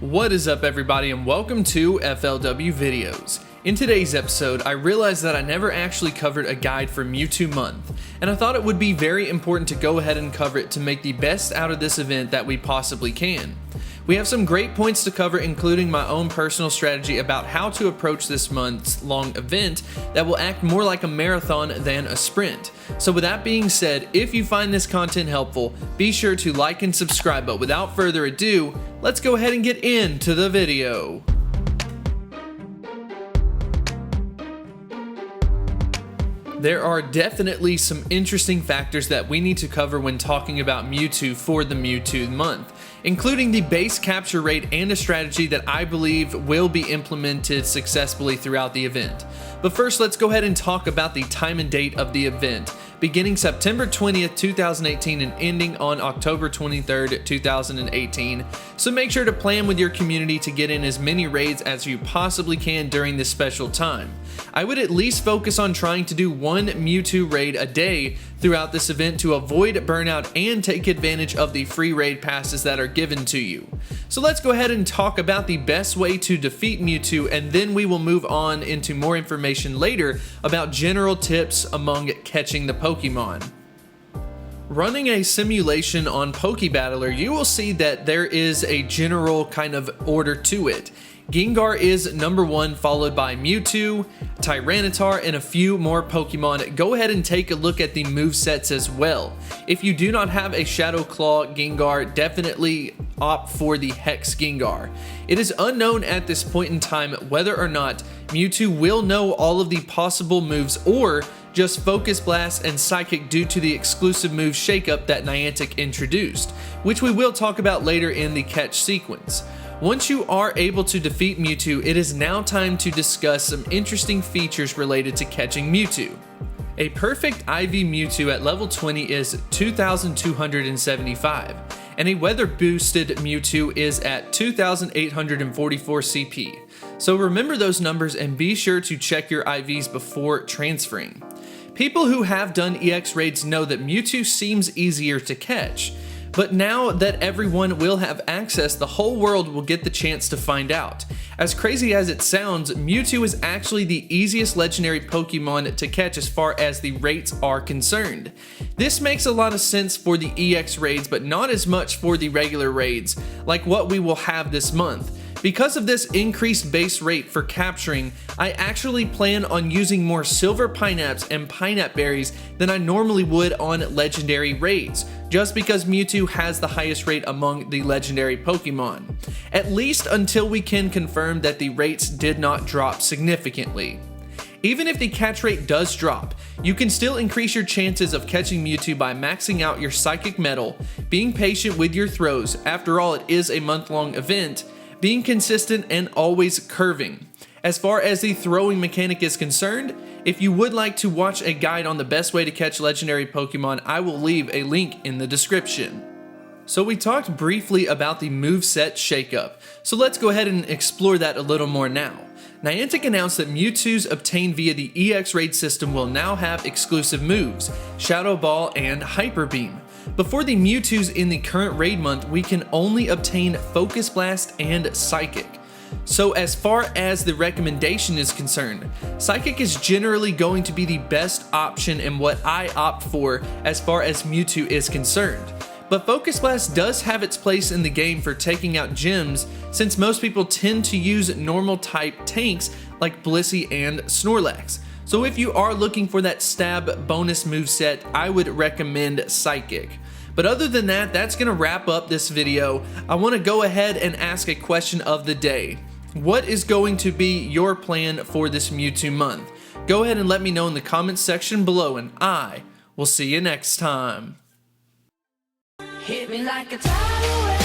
What is up, everybody, and welcome to FLW Videos. In today's episode, I realized that I never actually covered a guide for Mewtwo Month, and I thought it would be very important to go ahead and cover it to make the best out of this event that we possibly can. We have some great points to cover, including my own personal strategy about how to approach this month's long event that will act more like a marathon than a sprint. So with that being said, if you find this content helpful, be sure to like and subscribe, but without further ado, let's go ahead and get into the video. There are definitely some interesting factors that we need to cover when talking about Mewtwo for the Mewtwo month, including the base capture rate and a strategy that I believe will be implemented successfully throughout the event. But first, let's go ahead and talk about the time and date of the event, beginning September 20th, 2018 and ending on October 23rd, 2018. So make sure to plan with your community to get in as many raids as you possibly can during this special time. I would at least focus on trying to do one Mewtwo raid a day throughout this event to avoid burnout and take advantage of the free raid passes that are given to you. So let's go ahead and talk about the best way to defeat Mewtwo, and then we will move on into more information later about general tips among catching the Pokemon. Running a simulation on PokeBattler, you will see that there is a general kind of order to it. Gengar is number 1, followed by Mewtwo, Tyranitar, and a few more Pokemon. Go ahead and take a look at the movesets as well. If you do not have a Shadow Claw Gengar, definitely opt for the Hex Gengar. It is unknown at this point in time whether or not Mewtwo will know all of the possible moves or just Focus Blast and Psychic due to the exclusive move shakeup that Niantic introduced, which we will talk about later in the catch sequence. Once you are able to defeat Mewtwo, it is now time to discuss some interesting features related to catching Mewtwo. A perfect IV Mewtwo at level 20 is 2,275, and a weather boosted Mewtwo is at 2,844 CP. So remember those numbers and be sure to check your IVs before transferring. People who have done EX raids know that Mewtwo seems easier to catch. But now that everyone will have access, the whole world will get the chance to find out. As crazy as it sounds, Mewtwo is actually the easiest legendary Pokemon to catch as far as the rates are concerned. This makes a lot of sense for the EX raids, but not as much for the regular raids, like what we will have this month. Because of this increased base rate for capturing, I actually plan on using more Silver Pineapples and Pineapple Berries than I normally would on legendary raids, just because Mewtwo has the highest rate among the legendary Pokemon, at least until we can confirm that the rates did not drop significantly. Even if the catch rate does drop, you can still increase your chances of catching Mewtwo by maxing out your Psychic Metal, being patient with your throws, after all it is a month-long event, being consistent and always curving. As far as the throwing mechanic is concerned, if you would like to watch a guide on the best way to catch legendary Pokemon, I will leave a link in the description. So we talked briefly about the moveset shakeup, so let's go ahead and explore that a little more now. Niantic announced that Mewtwo's obtained via the EX raid system will now have exclusive moves, Shadow Ball and Hyper Beam. Before the Mewtwo's in the current raid month, we can only obtain Focus Blast and Psychic. So as far as the recommendation is concerned, Psychic is generally going to be the best option and what I opt for as far as Mewtwo is concerned. But Focus Blast does have its place in the game for taking out gyms, since most people tend to use normal type tanks like Blissey and Snorlax. So if you are looking for that stab bonus moveset, I would recommend Psychic. But other than that, that's going to wrap up this video. I want to go ahead and ask a question of the day. What is going to be your plan for this Mewtwo month? Go ahead and let me know in the comments section below, and I will see you next time. Hit me like a tidal wave.